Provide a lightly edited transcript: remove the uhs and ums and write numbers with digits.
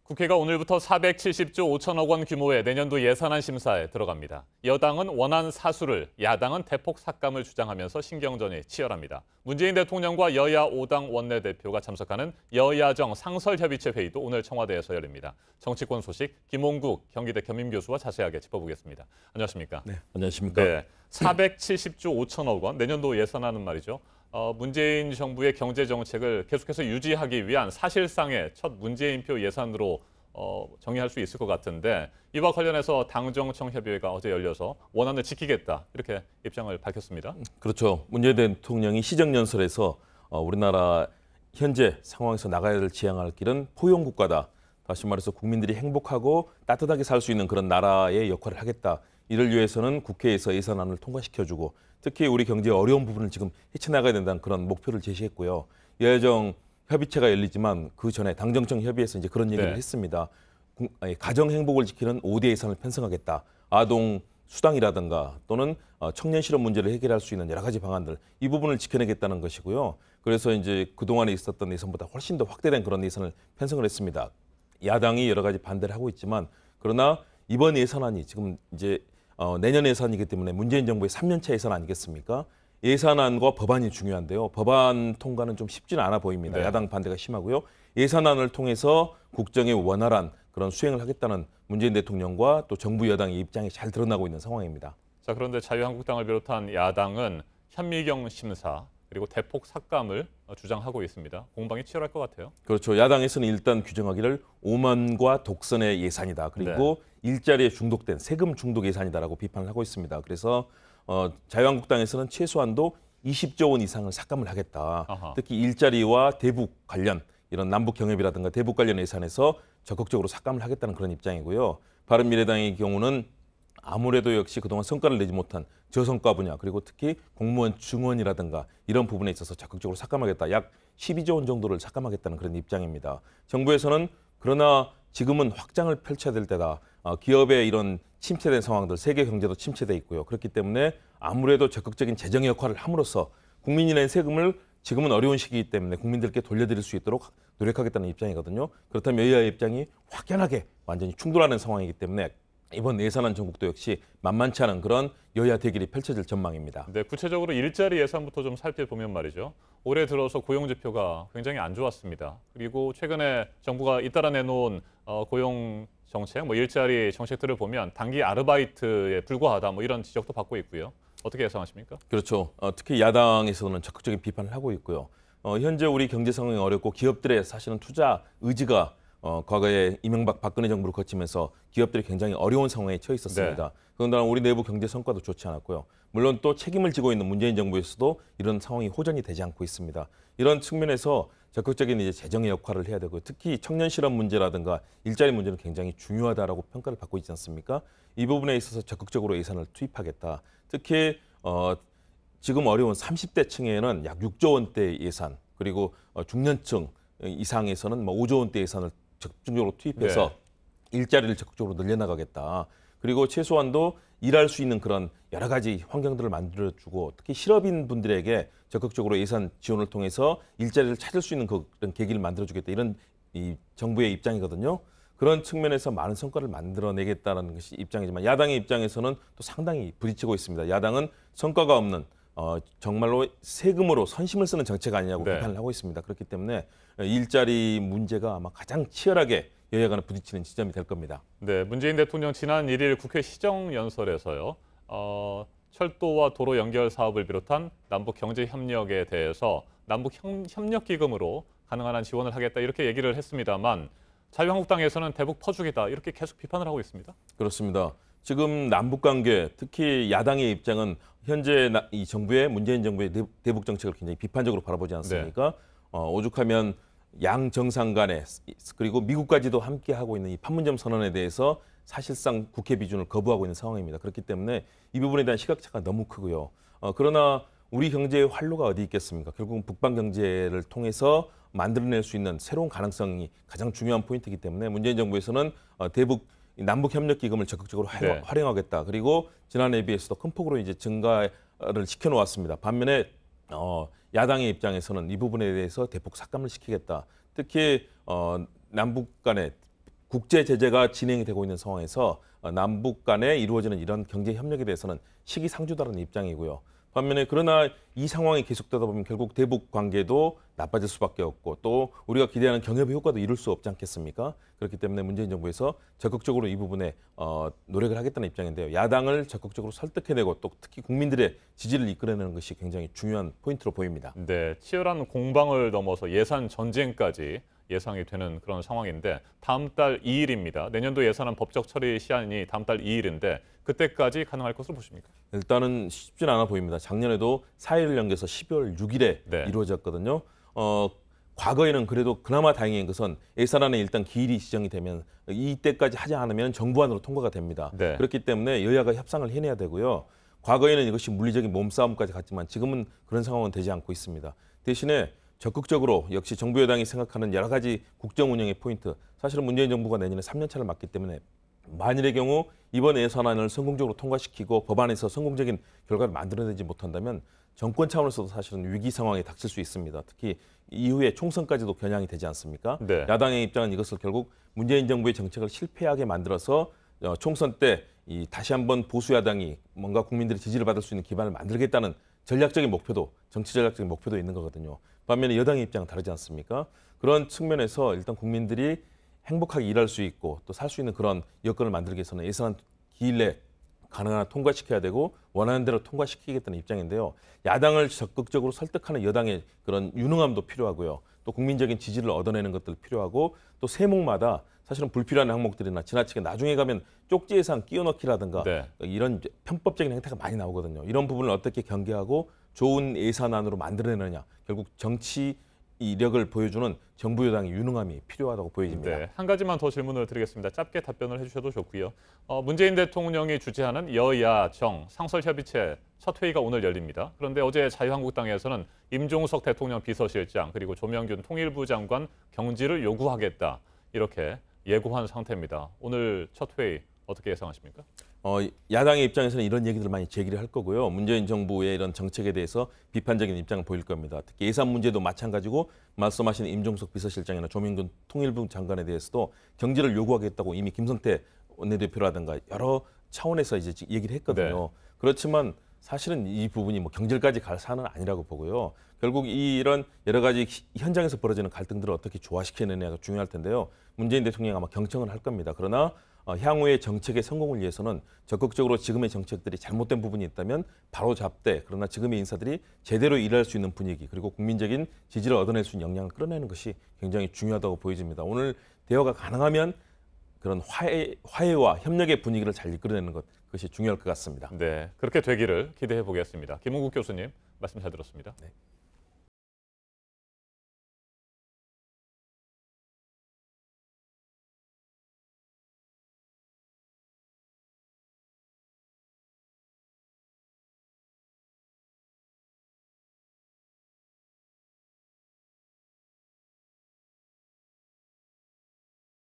국회가 오늘부터 470조 5천억 원 규모의 내년도 예산안 심사에 들어갑니다. 여당은 원안 사수를, 야당은 대폭 삭감을 주장하면서 신경전이 치열합니다. 문재인 대통령과 여야 5당 원내대표가 참석하는 여야정 상설협의체 회의도 오늘 청와대에서 열립니다. 정치권 소식 김홍국 경기대 겸임교수와 자세하게 짚어보겠습니다. 안녕하십니까? 네, 안녕하십니까? 네, 470조 5천억 원 내년도 예산안은 말이죠. 문재인 정부의 경제 정책을 계속해서 유지하기 위한 사실상의 첫 문재인표 예산으로 정의할 수 있을 것 같은데 이와 관련해서 당정청 협의회가 어제 열려서 원안을 지키겠다 이렇게 입장을 밝혔습니다. 그렇죠. 문재인 대통령이 시정연설에서 우리나라 현재 상황에서 나가야 될 지향할 길은 포용국가다. 다시 말해서 국민들이 행복하고 따뜻하게 살 수 있는 그런 나라의 역할을 하겠다. 이를 위해서는 국회에서 예산안을 통과시켜주고 특히 우리 경제의 어려운 부분을 지금 헤쳐나가야 된다는 그런 목표를 제시했고요. 여야정 협의체가 열리지만 그 전에 당정청 협의회에서 이제 그런 얘기를 했습니다. 가정 행복을 지키는 5대 예산을 편성하겠다. 아동 수당이라든가 또는 청년 실업 문제를 해결할 수 있는 여러 가지 방안들 이 부분을 지켜내겠다는 것이고요. 그래서 이제 그동안에 있었던 예산보다 훨씬 더 확대된 그런 예산을 편성을 했습니다. 야당이 여러 가지 반대를 하고 있지만 그러나 이번 예산안이 지금 이제 내년 예산이기 때문에 문재인 정부의 3년차 예산 아니겠습니까? 예산안과 법안이 중요한데요. 법안 통과는 좀 쉽지는 않아 보입니다. 네. 야당 반대가 심하고요. 예산안을 통해서 국정의 원활한 그런 수행을 하겠다는 문재인 대통령과 또 정부 여당의 입장이 잘 드러나고 있는 상황입니다. 자, 그런데 자유한국당을 비롯한 야당은 현미경 심사 그리고 대폭 삭감을 주장하고 있습니다. 공방이 치열할 것 같아요. 그렇죠. 야당에서는 일단 규정하기를 오만과 독선의 예산이다. 그리고 일자리에 중독된 세금 중독 예산이다라고 비판을 하고 있습니다. 그래서 자유한국당에서는 최소한도 20조 원 이상을 삭감을 하겠다. 아하. 특히 일자리와 대북 관련 이런 남북 경협이라든가 대북 관련 예산에서 적극적으로 삭감을 하겠다는 그런 입장이고요. 바른미래당의 경우는 아무래도 역시 그동안 성과를 내지 못한 저성과 분야 그리고 특히 공무원 증원이라든가 이런 부분에 있어서 적극적으로 삭감하겠다. 약 12조 원 정도를 삭감하겠다는 그런 입장입니다. 정부에서는 그러나 지금은 확장을 펼쳐야 될 때다. 기업의 이런 침체된 상황들, 세계 경제도 침체돼 있고요. 그렇기 때문에 아무래도 적극적인 재정 역할을 함으로써 국민이 낸 세금을 지금은 어려운 시기이기 때문에 국민들께 돌려드릴 수 있도록 노력하겠다는 입장이거든요. 그렇다면 여야의 입장이 확연하게 완전히 충돌하는 상황이기 때문에 이번 예산안 전국도 역시 만만치 않은 그런 여야 대결이 펼쳐질 전망입니다. 네, 구체적으로 일자리 예산부터 좀 살펴보면 말이죠. 올해 들어서 고용 지표가 굉장히 안 좋았습니다. 그리고 최근에 정부가 잇따라 내놓은 고용 정책, 일자리 정책들을 보면 단기 아르바이트에 불과하다, 이런 지적도 받고 있고요. 어떻게 예상하십니까? 그렇죠. 특히 야당에서는 적극적인 비판을 하고 있고요. 현재 우리 경제 상황이 어렵고 기업들의 사실은 투자 의지가 과거에 이명박 박근혜 정부를 거치면서 기업들이 굉장히 어려운 상황에 처해 있었습니다. 그런데 우리 내부 경제 성과도 좋지 않았고요. 물론 또 책임을 지고 있는 문재인 정부에서도 이런 상황이 호전이 되지 않고 있습니다. 이런 측면에서 적극적인 이제 재정의 역할을 해야 되고 특히 청년 실업 문제라든가 일자리 문제는 굉장히 중요하다라고 평가를 받고 있지 않습니까? 이 부분에 있어서 적극적으로 예산을 투입하겠다. 특히 지금 어려운 30대 층에는 약 6조 원대 예산 그리고 중년층 이상에서는 5조 원대 예산을 집중적으로 투입해서 일자리를 적극적으로 늘려나가겠다. 그리고 최소한도 일할 수 있는 그런 여러 가지 환경들을 만들어주고 특히 실업인 분들에게 적극적으로 예산 지원을 통해서 일자리를 찾을 수 있는 그런 계기를 만들어주겠다. 이런 이 정부의 입장이거든요. 그런 측면에서 많은 성과를 만들어내겠다는 것이 입장이지만 야당의 입장에서는 또 상당히 부딪히고 있습니다. 야당은 성과가 없는 정말로 세금으로 선심을 쓰는 정책 아니냐고 비판을 하고 있습니다. 그렇기 때문에 일자리 문제가 아마 가장 치열하게 여야 간에 부딪히는 지점이 될 겁니다. 네, 문재인 대통령 지난 1일 국회 시정연설에서요. 철도와 도로 연결 사업을 비롯한 남북 경제 협력에 대해서 남북 협력 기금으로 가능한 한 지원을 하겠다 이렇게 얘기를 했습니다만 자유한국당에서는 대북 퍼주기다 이렇게 계속 비판을 하고 있습니다. 그렇습니다. 지금 남북 관계 특히 야당의 입장은 현재 이 정부의 문재인 정부의 대북 정책을 굉장히 비판적으로 바라보지 않습니까? 오죽하면 양 정상 간에 그리고 미국까지도 함께 하고 있는 이 판문점 선언에 대해서 사실상 국회 비준을 거부하고 있는 상황입니다. 그렇기 때문에 이 부분에 대한 시각차가 너무 크고요. 그러나 우리 경제의 활로가 어디 있겠습니까? 결국은 북방 경제를 통해서 만들어낼 수 있는 새로운 가능성이 가장 중요한 포인트이기 때문에 문재인 정부에서는 대북 남북 협력 기금을 적극적으로 활용하겠다. 그리고 지난해에 비해서도 큰 폭으로 이제 증가를 시켜놓았습니다. 반면에 야당의 입장에서는 이 부분에 대해서 대폭 삭감을 시키겠다. 특히 남북 간의 국제 제재가 진행이 되고 있는 상황에서 남북 간에 이루어지는 이런 경제 협력에 대해서는 시기상조다라는 입장이고요. 반면에 그러나 이 상황이 계속되다 보면 결국 대북 관계도 나빠질 수밖에 없고 또 우리가 기대하는 경협의 효과도 이룰 수 없지 않겠습니까? 그렇기 때문에 문재인 정부에서 적극적으로 이 부분에 노력을 하겠다는 입장인데요. 야당을 적극적으로 설득해내고 또 특히 국민들의 지지를 이끌어내는 것이 굉장히 중요한 포인트로 보입니다. 네, 치열한 공방을 넘어서 예산 전쟁까지 예상이 되는 그런 상황인데 다음 달 2일입니다. 내년도 예산안 법적 처리 시한이 다음 달 2일인데 그때까지 가능할 것으로 보십니까? 일단은 쉽진 않아 보입니다. 작년에도 4일을 연기해서 12월 6일에 네. 이루어졌거든요. 과거에는 그래도 그나마 다행인 것은 예산안에 일단 기일이 지정이 되면 이때까지 하지 않으면 정부안으로 통과가 됩니다. 네. 그렇기 때문에 여야가 협상을 해내야 되고요. 과거에는 이것이 물리적인 몸싸움까지 갔지만 지금은 그런 상황은 되지 않고 있습니다. 대신에 적극적으로 역시 정부 여당이 생각하는 여러 가지 국정 운영의 포인트, 사실은 문재인 정부가 내년에 3년 차를 맞기 때문에 만일의 경우 이번 예산안을 성공적으로 통과시키고 법안에서 성공적인 결과를 만들어내지 못한다면 정권 차원에서도 사실은 위기 상황에 닥칠 수 있습니다. 특히 이후에 총선까지도 겨냥이 되지 않습니까? 네. 야당의 입장은 이것을 결국 문재인 정부의 정책을 실패하게 만들어서 총선 때 다시 한번 보수 야당이 뭔가 국민들의 지지를 받을 수 있는 기반을 만들겠다는 전략적인 목표도 정치 전략적인 목표도 있는 거거든요. 반면에 여당의 입장은 다르지 않습니까? 그런 측면에서 일단 국민들이 행복하게 일할 수 있고 또 살 수 있는 그런 여건을 만들기 위해서는 예산안 기일 내에 가능한 한 통과시켜야 되고 원하는 대로 통과시키겠다는 입장인데요. 야당을 적극적으로 설득하는 여당의 그런 유능함도 필요하고요. 또 국민적인 지지를 얻어내는 것들 필요하고 또 세목마다 사실은 불필요한 항목들이나 지나치게 나중에 가면 쪽지 예산 끼워넣기라든가 네. 이런 편법적인 행태가 많이 나오거든요. 이런 부분을 어떻게 경계하고 좋은 예산안으로 만들어내느냐. 결국 정치 이력을 보여주는 정부 여당의 유능함이 필요하다고 보여집니다. 네, 한 가지만 더 질문을 드리겠습니다. 짧게 답변을 해주셔도 좋고요. 문재인 대통령이 주재하는 여야정 상설협의체 첫 회의가 오늘 열립니다. 그런데 어제 자유한국당에서는 임종석 대통령 비서실장 그리고 조명균 통일부 장관 경질을 요구하겠다 이렇게 예고한 상태입니다. 오늘 첫 회의 어떻게 예상하십니까? 야당의 입장에서는 이런 얘기들을 많이 제기를 할 거고요. 문재인 정부의 이런 정책에 대해서 비판적인 입장을 보일 겁니다. 특히 예산 문제도 마찬가지고 말씀하신 임종석 비서실장이나 조명균 통일부 장관에 대해서도 경질을 요구하겠다고 이미 김성태 원내대표라든가 여러 차원에서 이제 얘기를 했거든요. 네. 그렇지만 사실은 이 부분이 뭐 경질까지 갈 사안은 아니라고 보고요. 결국 이런 여러 가지 현장에서 벌어지는 갈등들을 어떻게 조화시키느냐가 중요할 텐데요. 문재인 대통령이 아마 경청을 할 겁니다. 그러나 향후의 정책의 성공을 위해서는 적극적으로 지금의 정책들이 잘못된 부분이 있다면 바로 잡되 그러나 지금의 인사들이 제대로 일할 수 있는 분위기 그리고 국민적인 지지를 얻어낼 수 있는 역량을 끌어내는 것이 굉장히 중요하다고 보여집니다. 오늘 대화가 가능하면 그런 화해와 협력의 분위기를 잘 이끌어내는 그것이 중요할 것 같습니다. 네, 그렇게 되기를 기대해 보겠습니다. 김은국 교수님 말씀 잘 들었습니다. 네.